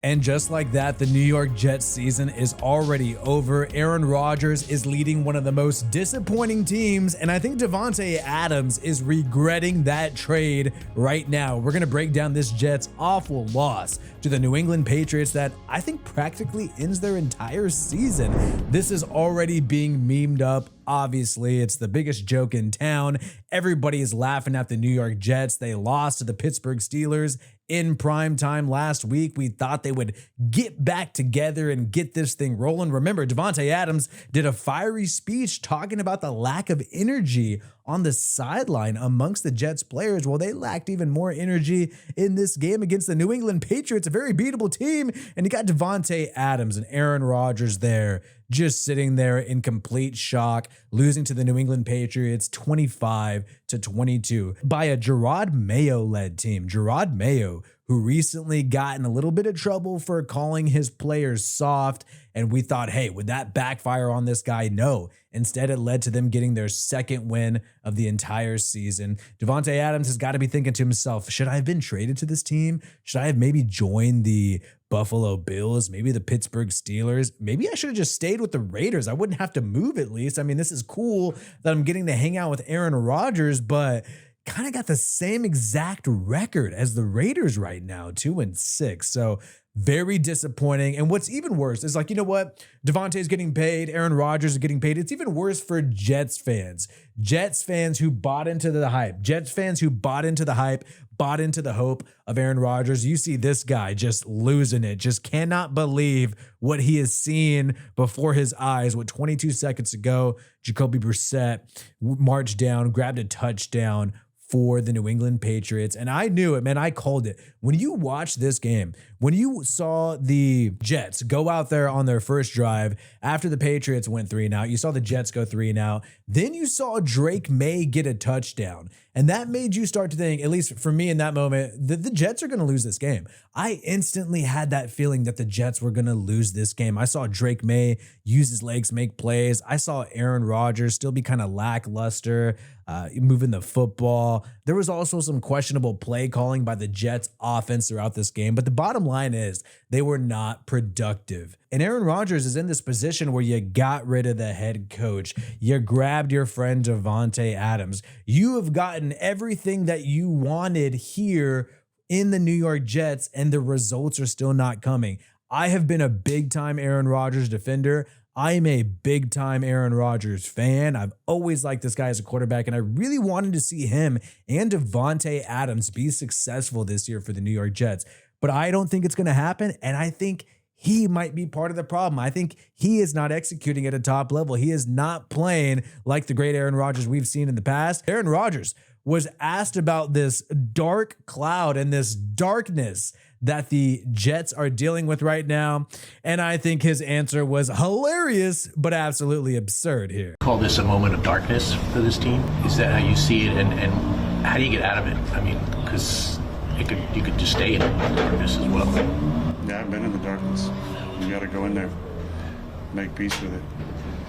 And just like that, the New York Jets season is already over. Aaron Rodgers is leading one of the most disappointing teams, and I think Davante Adams is regretting that trade right now. We're going to break down this Jets' awful loss to the New England Patriots that I think practically ends their entire season. This is already being memed up. Obviously, it's the biggest joke in town. Everybody is laughing at the New York Jets. They lost to the Pittsburgh Steelers in prime time last week. We thought they would get back together and get this thing rolling. Remember, Davante Adams did a fiery speech talking about the lack of energy on the sideline amongst the Jets players. Well, they lacked even more energy in this game against the New England Patriots, a very beatable team. And you got Davante Adams and Aaron Rodgers there, just sitting there in complete shock, losing to the New England Patriots 25-22 by a Gerard Mayo-led team. Gerard Mayo, who recently got in a little bit of trouble for calling his players soft. And we thought, hey, would that backfire on this guy? No. Instead, it led to them getting their second win of the entire season. Davante Adams has got to be thinking to himself, should I have been traded to this team? Should I have maybe joined the Buffalo Bills, maybe the Pittsburgh Steelers? Maybe I should have just stayed with the Raiders. I wouldn't have to move at least. I mean, this is cool that I'm getting to hang out with Aaron Rodgers, but kind of got the same exact record as the Raiders right now, 2-6. So very disappointing. And what's even worse is, like, you know what? Davante's getting paid. Aaron Rodgers is getting paid. It's even worse for Jets fans. Jets fans who bought into the hype. Jets fans who bought into the hype, bought into the hope of Aaron Rodgers. You see this guy just losing it, just cannot believe what he has seen before his eyes. With 22 seconds to go, Jacoby Brissett marched down, grabbed a touchdown for the New England Patriots. And I knew it, man. I called it. When you watch this game, when you saw the Jets go out there on their first drive after the Patriots went 3-and-out, you saw the Jets go 3-and-out. Then you saw Drake May get a touchdown. And that made you start to think, at least for me in that moment, that the Jets are going to lose this game. I instantly had that feeling that the Jets were going to lose this game. I saw Drake May use his legs, make plays. I saw Aaron Rodgers still be kind of lackluster, moving the football. There was also some questionable play calling by the Jets offense throughout this game. But the bottom line is they were not productive. And Aaron Rodgers is in this position where you got rid of the head coach. You grabbed your friend Davante Adams. You have gotten everything that you wanted here in the New York Jets, and the results are still not coming. I have been a big-time Aaron Rodgers defender. I'm a big-time Aaron Rodgers fan. I've always liked this guy as a quarterback, and I really wanted to see him and Davante Adams be successful this year for the New York Jets. But I don't think it's going to happen, and I think he might be part of the problem. I think he is not executing at a top level. He is not playing like the great Aaron Rodgers we've seen in the past. Aaron Rodgers was asked about this dark cloud and this darkness that the Jets are dealing with right now. And I think his answer was hilarious, but absolutely absurd here. Call this a moment of darkness for this team? Is that how you see it? And how do you get out of it? I mean, because you could just stay in darkness as well. Yeah, I've been in the darkness. You got to go in there, make peace with it.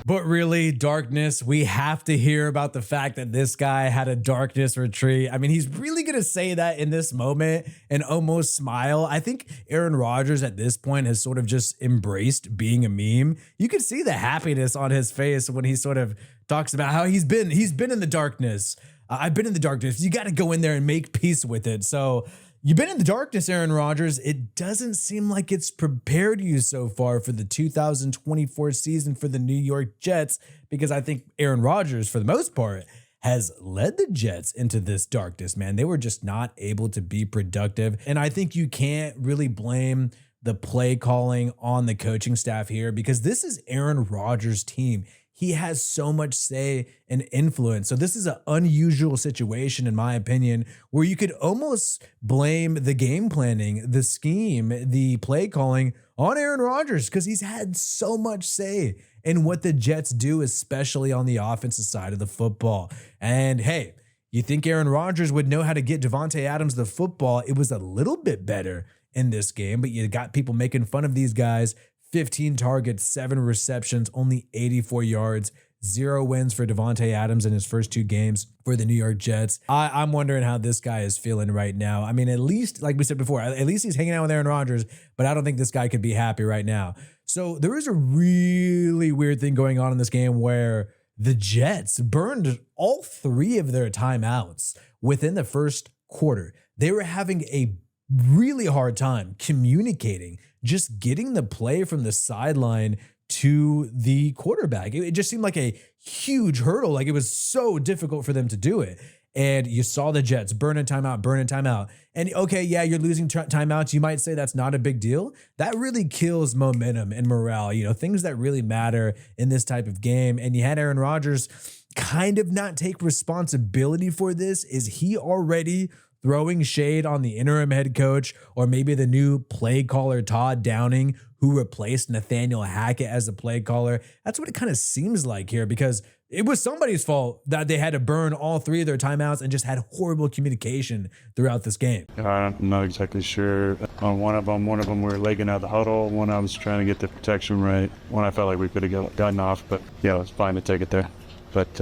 But really, darkness, we have to hear about the fact that this guy had a darkness retreat. I mean, he's really going to say that in this moment and almost smile. I think Aaron Rodgers at this point has sort of just embraced being a meme. You can see the happiness on his face when he sort of talks about how he's been in the darkness. I've been in the darkness. You got to go in there and make peace with it. So you've been in the darkness, Aaron Rodgers. It doesn't seem like it's prepared you so far for the 2024 season for the New York Jets, because I think Aaron Rodgers, for the most part, has led the Jets into this darkness, man. They were just not able to be productive. And I think you can't really blame the play calling on the coaching staff here, because this is Aaron Rodgers' team. He has so much say and influence. So this is an unusual situation, in my opinion, where you could almost blame the game planning, the scheme, the play calling on Aaron Rodgers, because he's had so much say in what the Jets do, especially on the offensive side of the football. And hey, you think Aaron Rodgers would know how to get Davante Adams the football? It was a little bit better in this game, but you got people making fun of these guys 15 targets, 7 receptions, only 84 yards. 0 wins for Davante Adams in his first 2 games for the New York Jets. I'm wondering how this guy is feeling right now. I mean, at least, like we said before, at least he's hanging out with Aaron Rodgers, but I don't think this guy could be happy right now. So there is a really weird thing going on in this game where the Jets burned all 3 of their timeouts within the first quarter. They were having a really hard time communicating, just getting the play from the sideline to the quarterback. It just seemed like a huge hurdle. Like it was so difficult for them to do it. And you saw the Jets burn a timeout. And okay, yeah, you're losing timeouts. You might say that's not a big deal. That really kills momentum and morale, things that really matter in this type of game. And you had Aaron Rodgers kind of not take responsibility for this. Is he already throwing shade on the interim head coach or maybe the new play caller, Todd Downing, who replaced Nathaniel Hackett as the play caller? That's what it kind of seems like here, because it was somebody's fault that they had to burn all 3 of their timeouts and just had horrible communication throughout this game. I'm not exactly sure. On one of them we were legging out the huddle. One I was trying to get the protection right. One I felt like we could have gotten off, but yeah, it's fine to take it there. But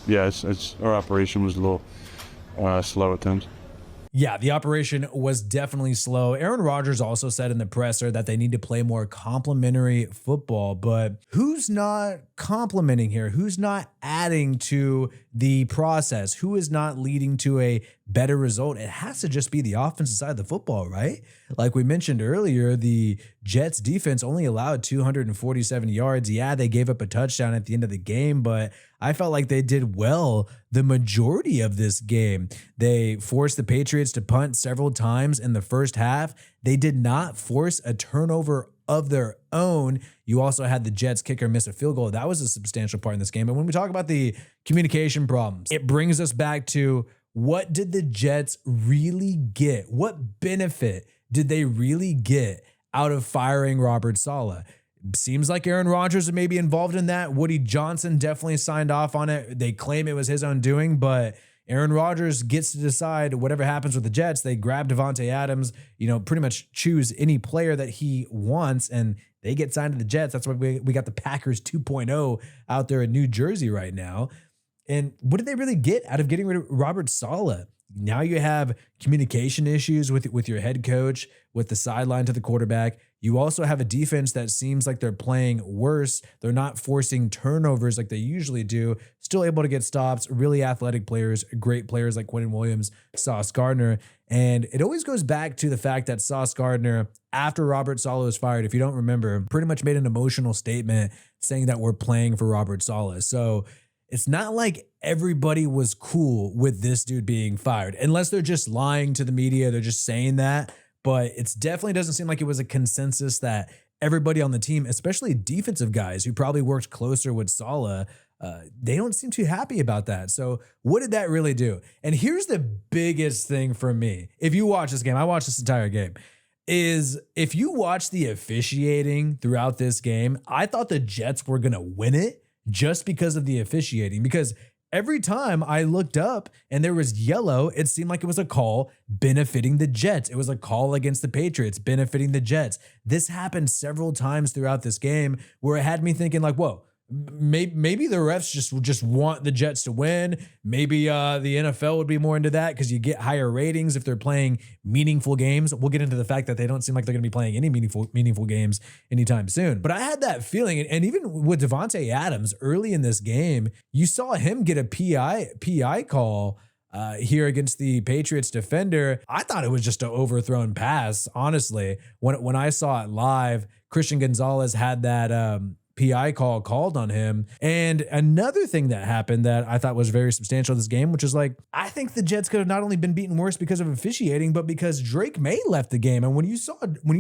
yeah, our operation was a little slow at times. Yeah, the operation was definitely slow. Aaron Rodgers also said in the presser that they need to play more complimentary football, but who's not complimenting here? Who's not adding to the process? Who is not leading to a better result? It has to just be the offensive side of the football, right? Like we mentioned earlier, the Jets defense only allowed 247 yards. Yeah, they gave up a touchdown at the end of the game, but I felt like they did well the majority of this game. They forced the Patriots to punt several times in the first half. They did not force a turnover of their own. You also had the Jets kicker miss a field goal. That was a substantial part in this game. And when we talk about the communication problems, it brings us back to, what did the Jets really get? What benefit did they really get out of firing Robert Saleh? Seems like Aaron Rodgers may be involved in that. Woody Johnson definitely signed off on it. They claim it was his own doing, but Aaron Rodgers gets to decide whatever happens with the Jets. They grab Davante Adams, pretty much choose any player that he wants, and they get signed to the Jets. That's why we got the Packers 2.0 out there in New Jersey right now. And what did they really get out of getting rid of Robert Saleh? Now you have communication issues with your head coach, with the sideline to the quarterback. You also have a defense that seems like they're playing worse. They're not forcing turnovers like they usually do. Still able to get stops, really athletic players, great players like Quentin Williams, Sauce Gardner. And it always goes back to the fact that Sauce Gardner, after Robert Saleh was fired, if you don't remember, pretty much made an emotional statement saying that we're playing for Robert Saleh. So it's not like everybody was cool with this dude being fired, unless they're just lying to the media. They're just saying that. But it definitely doesn't seem like it was a consensus that everybody on the team, especially defensive guys who probably worked closer with Saleh, they don't seem too happy about that. So what did that really do? And here's the biggest thing for me. If you watch this game, I watched this entire game, is if you watch the officiating throughout this game, I thought the Jets were going to win it just because of the officiating, because every time I looked up and there was yellow, it seemed like it was a call benefiting the Jets. It was a call against the Patriots benefiting the Jets. This happened several times throughout this game where it had me thinking like, whoa, maybe the refs just want the Jets to win. Maybe the NFL would be more into that because you get higher ratings if they're playing meaningful games. We'll get into the fact that they don't seem like they're going to be playing any meaningful games anytime soon. But I had that feeling, and even with Davante Adams early in this game, you saw him get a PI call here against the Patriots defender. I thought it was just an overthrown pass, honestly. When I saw it live, Christian Gonzalez had that PI call called on him. And another thing that happened that I thought was very substantial this game, which is like, I think the Jets could have not only been beaten worse because of officiating, but because Drake May left the game. And when you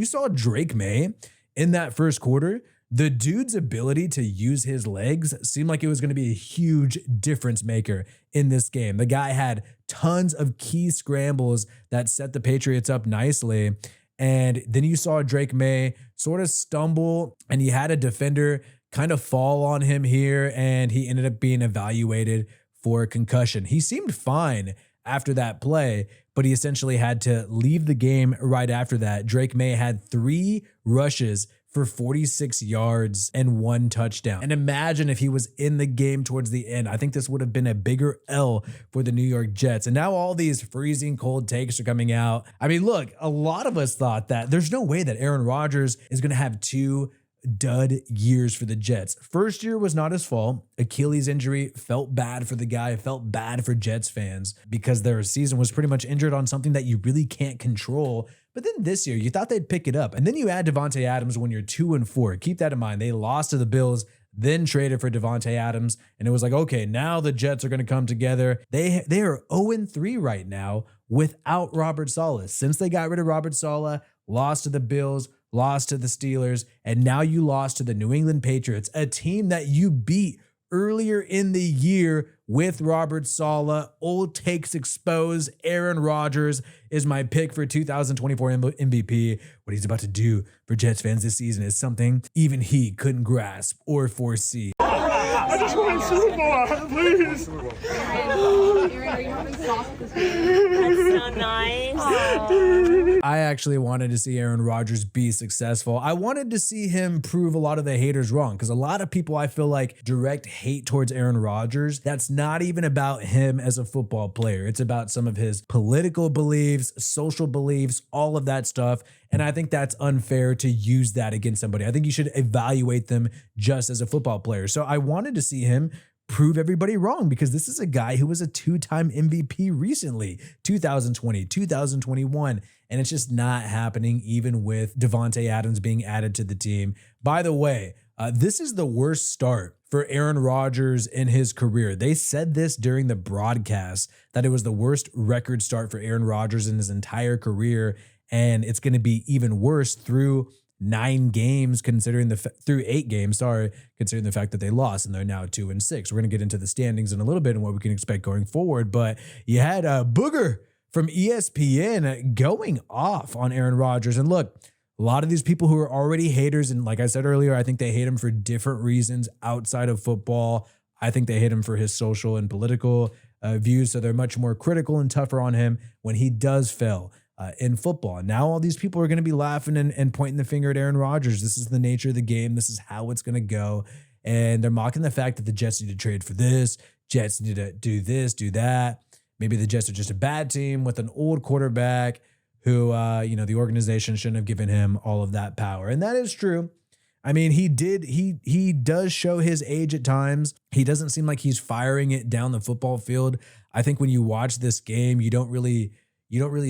saw Drake May in that first quarter, the dude's ability to use his legs seemed like it was going to be a huge difference maker in this game. The guy had tons of key scrambles that set the Patriots up nicely. And then you saw Drake May sort of stumble, and he had a defender kind of fall on him here, and he ended up being evaluated for a concussion. He seemed fine after that play, but he essentially had to leave the game right after that. Drake May had 3 rushes for 46 yards and 1 touchdown. And imagine if he was in the game towards the end. I think this would have been a bigger L for the New York Jets. And now all these freezing cold takes are coming out. I mean, look, a lot of us thought that there's no way that Aaron Rodgers is going to have 2 dud years for the Jets. First year was not his fault. Achilles injury, felt bad for the guy, felt bad for Jets fans because their season was pretty much injured on something that you really can't control. But then this year, you thought they'd pick it up. And then you add Davante Adams when you're 2-4. Keep that in mind. They lost to the Bills, then traded for Davante Adams. And it was like, okay, now the Jets are going to come together. They are 0-3 right now without Robert Saleh. Since they got rid of Robert Saleh, lost to the Bills, lost to the Steelers, and now you lost to the New England Patriots, a team that you beat earlier in the year with Robert Saleh. Old takes exposed. Aaron Rodgers is my pick for 2024 MVP. What he's about to do for Jets fans this season is something even he couldn't grasp or foresee. I just want a Super Bowl, please. Aaron, are you having sauce with this game? That's so nice. I actually wanted to see Aaron Rodgers be successful. I wanted to see him prove a lot of the haters wrong because a lot of people, I feel like, direct hate towards Aaron Rodgers. That's not even about him as a football player. It's about some of his political beliefs, social beliefs, all of that stuff. And I think that's unfair to use that against somebody. I think you should evaluate them just as a football player. So I wanted to see him prove everybody wrong because this is a guy who was a 2-time MVP recently, 2020, 2021. And it's just not happening even with Davante Adams being added to the team. By the way, this is the worst start for Aaron Rodgers in his career. They said this during the broadcast that it was the worst record start for Aaron Rodgers in his entire career. And it's going to be even worse through 9 games, through 8 games, considering the fact that they lost and they're now 2-6. We're going to get into the standings in a little bit and what we can expect going forward. But you had a Booger from ESPN going off on Aaron Rodgers. And look, a lot of these people who are already haters, and like I said earlier, I think they hate him for different reasons outside of football. I think they hate him for his social and political views. So they're much more critical and tougher on him when he does fail in football. Now all these people are going to be laughing and pointing the finger at Aaron Rodgers. This is the nature of the game. This is how it's going to go. And they're mocking the fact that the Jets need to trade for this. Jets need to do this, do that. Maybe the Jets are just a bad team with an old quarterback who, the organization shouldn't have given him all of that power. And that is true. I mean, he does show his age at times. He doesn't seem like he's firing it down the football field. I think when you watch this game, you don't really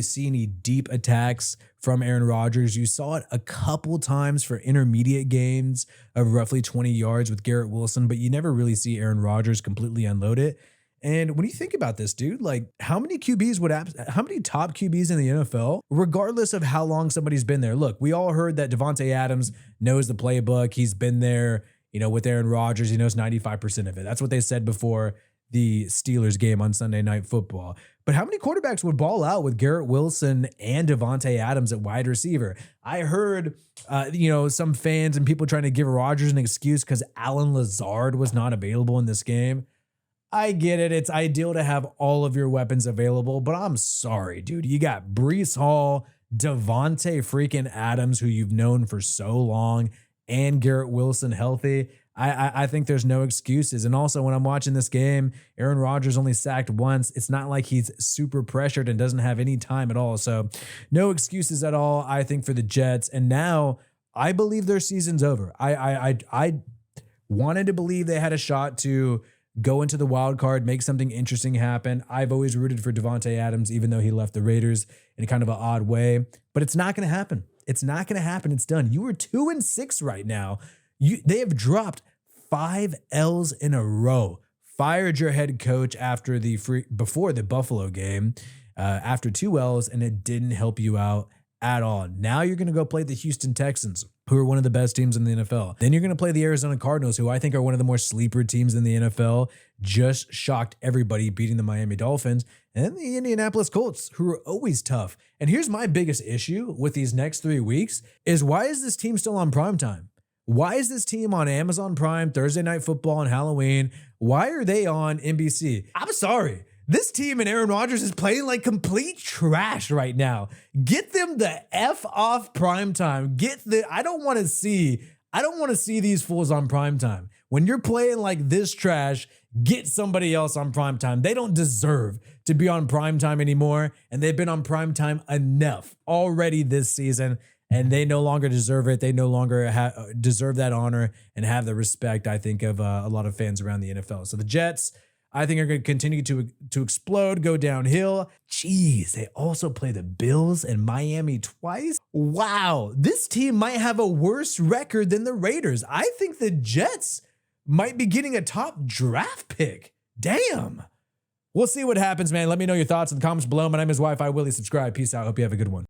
see any deep attacks from Aaron Rodgers. You saw it a couple times for intermediate gains of roughly 20 yards with Garrett Wilson, but you never really see Aaron Rodgers completely unload it. And when you think about this, dude, like how many top QBs in the NFL, regardless of how long somebody's been there? Look, we all heard that Davante Adams knows the playbook. He's been there, with Aaron Rodgers. He knows 95% of it. That's what they said before the Steelers game on Sunday Night Football. But how many quarterbacks would ball out with Garrett Wilson and Davante Adams at wide receiver? I heard, some fans and people trying to give Rodgers an excuse because Allen Lazard was not available in this game. I get it. It's ideal to have all of your weapons available, but I'm sorry, dude. You got Breece Hall, Davante freaking Adams, who you've known for so long, and Garrett Wilson healthy. I think there's no excuses. And also when I'm watching this game, Aaron Rodgers only sacked once. It's not like he's super pressured and doesn't have any time at all. So no excuses at all, I think, for the Jets. And now I believe their season's over. I wanted to believe they had a shot to go into the wild card, make something interesting happen. I've always rooted for Davante Adams, even though he left the Raiders in kind of an odd way. But it's not going to happen. It's not going to happen. It's done. You are 2-6 right now. They have dropped 5 L's in a row. Fired your head coach before the Buffalo game, after 2 L's, and it didn't help you out at all. Now you're going to go play the Houston Texans, who are one of the best teams in the NFL. Then you're going to play the Arizona Cardinals, who I think are one of the more sleeper teams in the NFL. Just shocked everybody, beating the Miami Dolphins. And then the Indianapolis Colts, who are always tough. And here's my biggest issue with these next 3 weeks is why is this team still on primetime? Why is this team on Amazon Prime, Thursday Night Football, and Halloween? Why are they on NBC? I'm sorry. This team and Aaron Rodgers is playing like complete trash right now. Get them the F off primetime. I don't want to see these fools on primetime. When you're playing like this trash, get somebody else on primetime. They don't deserve to be on primetime anymore, and they've been on primetime enough already this season, and they no longer deserve it. They no longer deserve that honor and have the respect, I think, of a lot of fans around the NFL. So the Jets, I think, are going to continue to explode, go downhill. Jeez, they also play the Bills and Miami twice. Wow, this team might have a worse record than the Raiders. I think the Jets might be getting a top draft pick. Damn. We'll see what happens, man. Let me know your thoughts in the comments below. My name is Wi-Fi Willie. Subscribe. Peace out. Hope you have a good one.